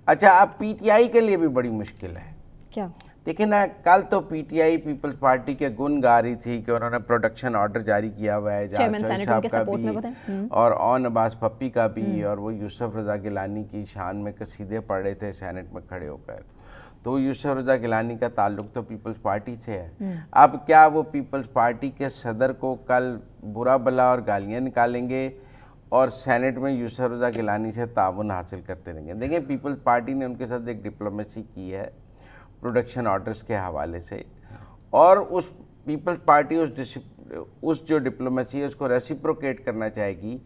اچھا اب پی ٹی آئی کے لیے بھی بڑی مشکل ہے. کیا دیکھیں نا, کل تو P T I Peoples Party کے گن گا رہی تھی کہ انہوں نے پروڈکشن آرڈر جاری کیا ہوا ہے جہاز چوہدری صاحب کا بھی اور اون عباس پپی کا بھی, اور وہ یوسف رضا گیلانی کی شان میں قصیدے پڑھ رہے تھے سینٹ میں کھڑے ہو کر. تو یوسف رضا گیلانی کا تعلق تو پیپلز پارٹی سے ہے. اب کیا وہ پیپلز پارٹی کے صدر کو کل برا بلا اور گالیاں نکالیں گے اور سینٹ میں یوسف رضا گیلانی سے تعاون حاصل کرتے رہیں گے؟ دیکھیں پیپلز پارٹی نے ان کے ساتھ ایک ڈپلومیسی کی ہے پروڈکشن آرڈرز کے حوالے سے, اور اس پیپلز پارٹی اس جو ڈپلومیسی ہے اس کو ریسیپروکیٹ کرنا چاہے گی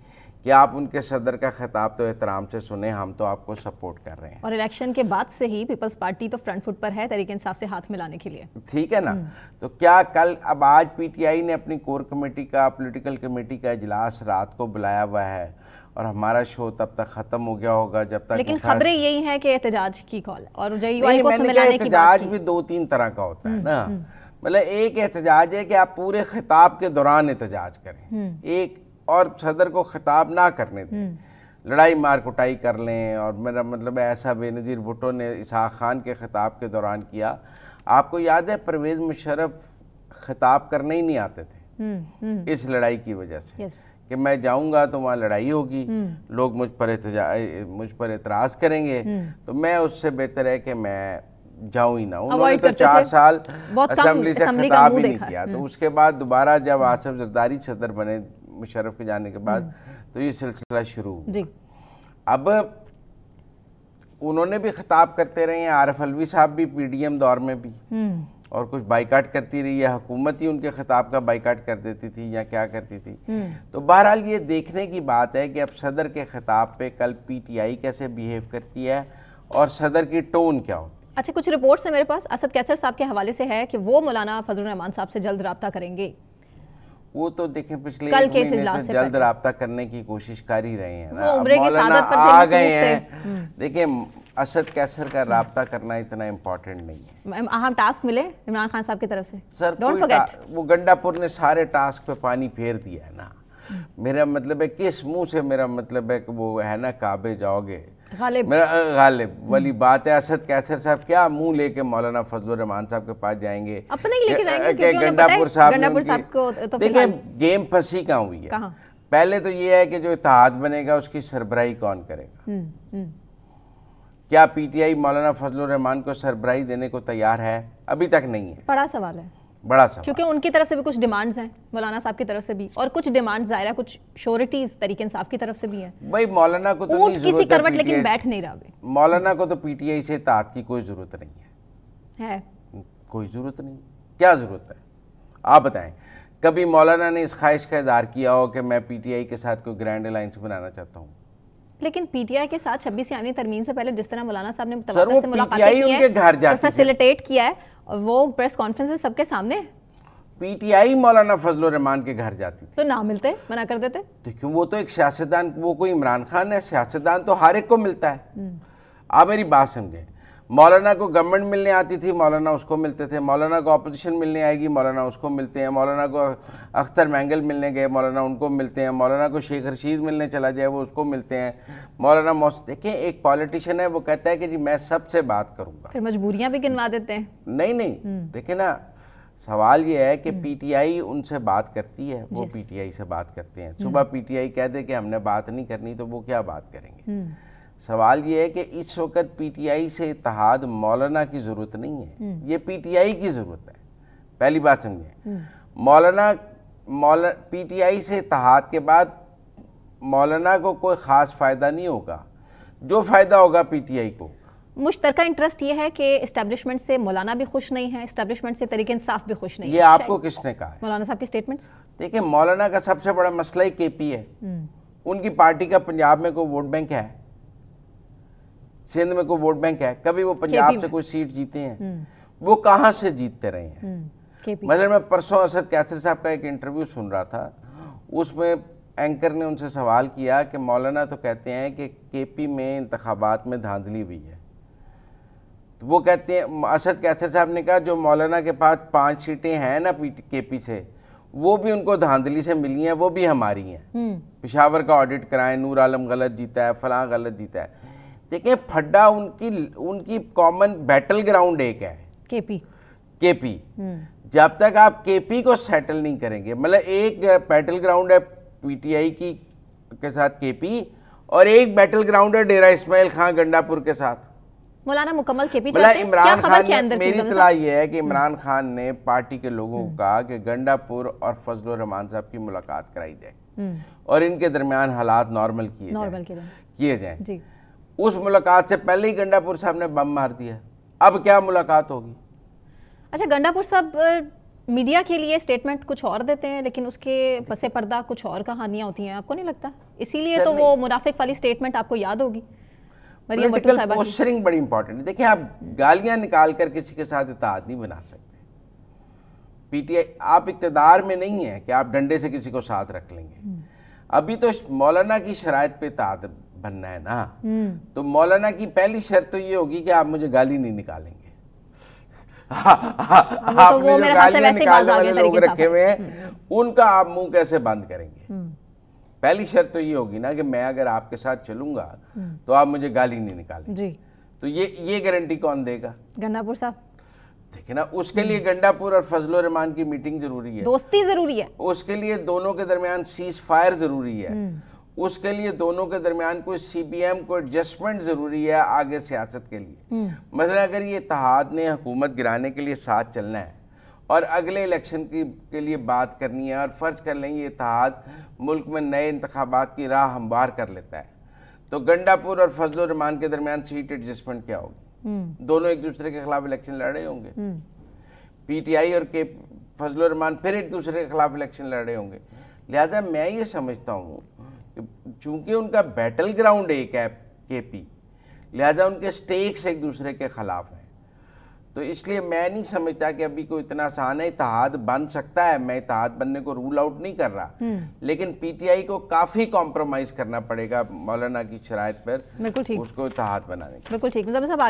کہ آپ ان کے صدر کا خطاب تو احترام سے سنیں, ہم تو آپ کو سپورٹ کر رہے ہیں. اور الیکشن کے بعد سے ہی پیپلز پارٹی تو فرنٹ فٹ پر ہے تحریک انصاف سے ہاتھ ملانے کے لیے. ٹھیک ہے نا, تو کیا کل اب آج پی ٹی آئی نے اپنی کور کمیٹی کا پولیٹیکل کمیٹی کا اجلاس رات کو بلایا ہوا ہے اور ہمارا شو تب تک ختم ہو گیا ہوگا جب تک, لیکن خبریں یہی ہیں کہ احتجاج کی کال اور JUI کو ملانے کی بات. احتجاج بھی 2-3 طرح کا ہوتا ہے نا. مطلب ایک احتجاج ہے کہ آپ پورے خطاب کے دوران احتجاج کریں, ایک اور صدر کو خطاب نہ کرنے دیں, لڑائی مار کٹائی کر لیں. اور میرا مطلب ایسا بے نظیر بھٹو نے اسحاق خان کے خطاب کے دوران کیا. آپ کو یاد ہے پرویز مشرف خطاب کرنے ہی نہیں آتے تھے اس لڑائی کی وجہ سے کہ میں جاؤں گا تو وہاں لڑائی ہوگی, لوگ مجھ پر اعتراض کریں گے, تو میں اس سے بہتر ہے کہ میں جاؤں ہی نہ. انہوں نے تو 4 سال اسمبلی سے خطاب ہی نہیں کیا. تو اس کے بعد دوبارہ جب آصف زرداری صدر بنے مشرف کے جانے کے بعد تو یہ سلسلہ شروع ہوا. اب انہوں نے بھی خطاب کرتے رہے ہیں, عارف علوی صاحب بھی پی ڈی ایم دور میں بھی, اور کچھ بائیکاٹ کرتی رہی ہے, حکومت ہی ان کے خطاب کا بائیکاٹ کر دیتی تھی یا کیا کرتی تھی. تو بہرحال یہ دیکھنے کی بات ہے کہ اب صدر کے خطاب پہ کل پی ٹی آئی کیسے بیہیو کرتی ہے اور صدر کی ٹون کیا ہوتی ہے. اچھا کچھ رپورٹس ہیں میرے پاس اسد کیسر صاحب کے حوالے سے ہے کہ وہ مولانا فضل الرحمان صاحب سے جلد رابطہ کریں گے. وہ تو دیکھیں پچھلے 1 مہینے سے جلد رابطہ کرنے کی کوشش کر ہی رہے ہیں نا. مولانا آ گئے ہیں. دیکھیں اسد کیسر کا رابطہ کرنا اتنا امپورٹنٹ نہیں ہے. اہم ٹاسک ملے عمران خان صاحب کی طرف سے سر, وہ گنڈا پور نے سارے ٹاسک پہ پانی پھیر دیا ہے نا. میرا مطلب ہے کس منہ سے, میرا مطلب ہے کہ وہ ہے نا کعبے جاؤ گے میرا غالب والی بات ہے. اسد کیسر صاحب کیا منہ لے کے مولانا فضل الرحمان صاحب کے پاس جائیں گے کہ گنڈا پور صاحب کو. دیکھیں گیم پھنسی کہاں ہوئی ہے. پہلے تو یہ ہے کہ جو اتحاد بنے گا اس کی سربراہی کون کرے گا. کیا پی ٹی آئی مولانا فضل الرحمان کو سربراہی دینے کو تیار ہے؟ ابھی تک نہیں ہے. بڑا سوال ہے, بڑا سوال, کیونکہ ان کی طرف سے بھی کچھ ڈیمانڈز ہیں مولانا صاحب کی طرف سے بھی, اور کچھ ڈیمانڈز ظاہر ہے کچھ شورٹیز تحریک انصاف کی طرف سے بھی ہیں. بھائی مولانا کو تو نہیں ضرورت کسی کروٹ لیکن بیٹھ نہیں رہا. مولانا کو تو پی ٹی آئی سے اتحاد کی کوئی ضرورت نہیں ہے. کوئی ضرورت نہیں. کیا ضرورت ہے آپ بتائیں. کبھی مولانا نے اس خواہش کا اظہار کیا ہو کہ میں پی ٹی آئی کے ساتھ کوئی گرینڈ الائنس بنانا چاہتا ہوں؟ لیکن پی ٹی آئی کے ساتھ 26 یعنی ترمیم سے پہلے جس طرح مولانا صاحب نے متبادل سے ملاقاتیں کی ہیں اور فیسیلیٹیٹ کیا ہے, وہ پریس کانفرنس سب کے سامنے پی ٹی آئی مولانا فضل الرحمان کے گھر جاتی تھی تو نہ ملتے, منع کر دیتے. دیکھیں وہ تو ایک سیاستدان, وہ کوئی عمران خان ہے, سیاستدان تو ہر ایک کو ملتا ہے. آپ میری بات سمجھیں. مولانا کو گورنمنٹ ملنے آتی تھی, مولانا اس کو ملتے تھے. مولانا کو اپوزیشن ملنے آئے گی, مولانا اس کو ملتے ہیں. مولانا کو اختر مینگل ملنے گئے, مولانا ان کو ملتے ہیں. مولانا کو شیخ رشید ملنے چلا جائے وہ اس کو ملتے ہیں. مولانا دیکھیں ایک پالیٹیشین ہے, وہ کہتا ہے کہ جی میں سب سے بات کروں گا, پھر مجبوریاں بھی گنوا دیتے ہیں. نہیں دیکھیں نا, سوال یہ ہے کہ پی ٹی آئی ان سے بات کرتی ہے, وہ پی ٹی آئی سے بات کرتے ہیں. صبح پی ٹی آئی کہہ دے کہ ہم نے بات نہیں کرنی تو وہ کیا بات کریں گے. سوال یہ ہے کہ اس وقت پی ٹی آئی سے اتحاد مولانا کی ضرورت نہیں ہے, یہ پی ٹی آئی کی ضرورت ہے. پہلی بات سمجھیں. مولانا پی ٹی آئی سے اتحاد کے بعد مولانا کو کوئی خاص فائدہ نہیں ہوگا. جو فائدہ ہوگا پی ٹی آئی کو, مشترکہ انٹرسٹ یہ ہے کہ اسٹیبلشمنٹ سے مولانا بھی خوش نہیں ہے, اسٹیبلشمنٹ سے تحریک انصاف بھی خوش نہیں ہے. یہ آپ کو کس نے کہا ہے؟ مولانا صاحب کی سٹیٹمنٹس. دیکھیں مولانا کا سب سے بڑا مسئلہ ہی کے پی ہے. ان کی پارٹی کا پنجاب میں کوئی ووٹ بینک ہے, سندھ میں کوئی ووٹ بینک ہے؟ کبھی وہ پنجاب سے کوئی سیٹ جیتے ہیں؟ وہ کہاں سے جیتتے رہے ہیں؟ مثلا میں پرسوں اسد کیسر صاحب کا ایک انٹرویو سن رہا تھا, اس میں اینکر نے ان سے سوال کیا کہ مولانا تو کہتے ہیں کہ کے پی میں انتخابات میں دھاندلی ہوئی ہے. تو وہ کہتے ہیں, اسد کیسر صاحب نے کہا جو مولانا کے پاس 5 سیٹیں ہیں نا کے پی سے, وہ بھی ان کو دھاندلی سے ملی ہیں, وہ بھی ہماری ہیں. پشاور کا آڈٹ کرائیں, نور عالم غلط جیتا ہے, فلاں غلط جیتا ہے. دیکھیں پھڈا ان کی کامن بیٹل گراؤنڈ ایک ہے کے پی. جب تک آپ کے پی کو سیٹل نہیں کریں گے, مطلب ایک بیٹل گراؤنڈ ہے پی ٹی آئی کے ساتھ کے پی, اور ایک بیٹل گراؤنڈ ہے ڈیرہ اسماعیل خان گنڈا پور کے ساتھ. مولانا مکمل کے پی چاہتے ہیں. عمران خان, میری اطلاع یہ ہے کہ عمران خان نے پارٹی کے لوگوں کو کہا کہ گنڈا پور اور فضل الرحمان صاحب کی ملاقات کرائی جائے اور ان کے درمیان حالات نارمل کیے جائیں. اس ملاقات سے پہلے ہی گنڈا پور صاحب نے بم مار دیا. اب کیا ملاقات ہوگی؟ اچھا, گنڈا پور صاحب میڈیا کے لیے سٹیٹمنٹ کچھ اور دیتے ہیں لیکن اس کے پس پردہ کچھ اور کہانیاں ہوتی ہیں, آپ کو نہیں لگتا؟ اسی لیے تو وہ منافق والی سٹیٹمنٹ آپ کو یاد ہوگی. پولیٹیکل پوسچرنگ بڑی امپورٹنٹ ہے. دیکھیں آپ گالیاں نکال کر کسی کے ساتھ اتحاد نہیں بنا سکتے. پی ٹی آئی, آپ اقتدار میں نہیں ہیں کہ آپ ڈنڈے سے کسی کو ساتھ رکھ لیں گے. ابھی تو مولانا کی شرائط پہ اتحاد بننا ہے نا, تو مولانا کی پہلی شرط تو یہ ہوگی کہ آپ مجھے گالی نہیں نکالیں گے. آپ نے جو گالیاں نکالنے والے لوگ رکھے ہوئے ہیں ان کا آپ منہ کیسے بند کریں گے؟ پہلی شرط تو یہ ہوگی نا کہ میں اگر آپ کے ساتھ چلوں گا تو آپ مجھے گالی نہیں نکالیں گے. تو یہ گارنٹی کون دے گا؟ گنڈا پور صاحب. دیکھیں نا, اس کے لیے گنڈا پور اور فضل الرحمان کی میٹنگ ضروری ہے, دوستی ضروری ہے. اس کے لیے دونوں کے درمیان سیز فائر ضروری ہے. اس کے لیے دونوں کے درمیان کوئی سی بی ایم کو ایڈجسٹمنٹ ضروری ہے آگے سیاست کے لیے. مثلا اگر یہ اتحاد نے حکومت گرانے کے لیے ساتھ چلنا ہے اور اگلے الیکشن کے لیے بات کرنی ہے, اور فرض کر لیں یہ اتحاد ملک میں نئے انتخابات کی راہ ہموار کر لیتا ہے, تو گنڈا پور اور فضل الرحمان کے درمیان سیٹ ایڈجسٹمنٹ کیا ہوگی؟ دونوں ایک دوسرے کے خلاف الیکشن لڑ رہے ہوں گے. پی ٹی آئی اور فضل الرحمان پھر ایک دوسرے کے خلاف الیکشن لڑ رہے ہوں گے. لہذا میں یہ سمجھتا ہوں کہ چونکہ ان کا بیٹل گراؤنڈ ایک ہے کے پی, لہذا ان کے سٹیکس ایک دوسرے کے خلاف ہیں. تو اس لیے میں نہیں سمجھتا کہ ابھی کوئی اتنا آسان ہے. اتحاد بن سکتا ہے, میں اتحاد بننے کو رول آؤٹ نہیں کر رہا, لیکن پی ٹی آئی کو کافی کمپرومائز کرنا پڑے گا مولانا کی شرائط پر اس کو اتحاد بنانے کے. بالکل ٹھیک.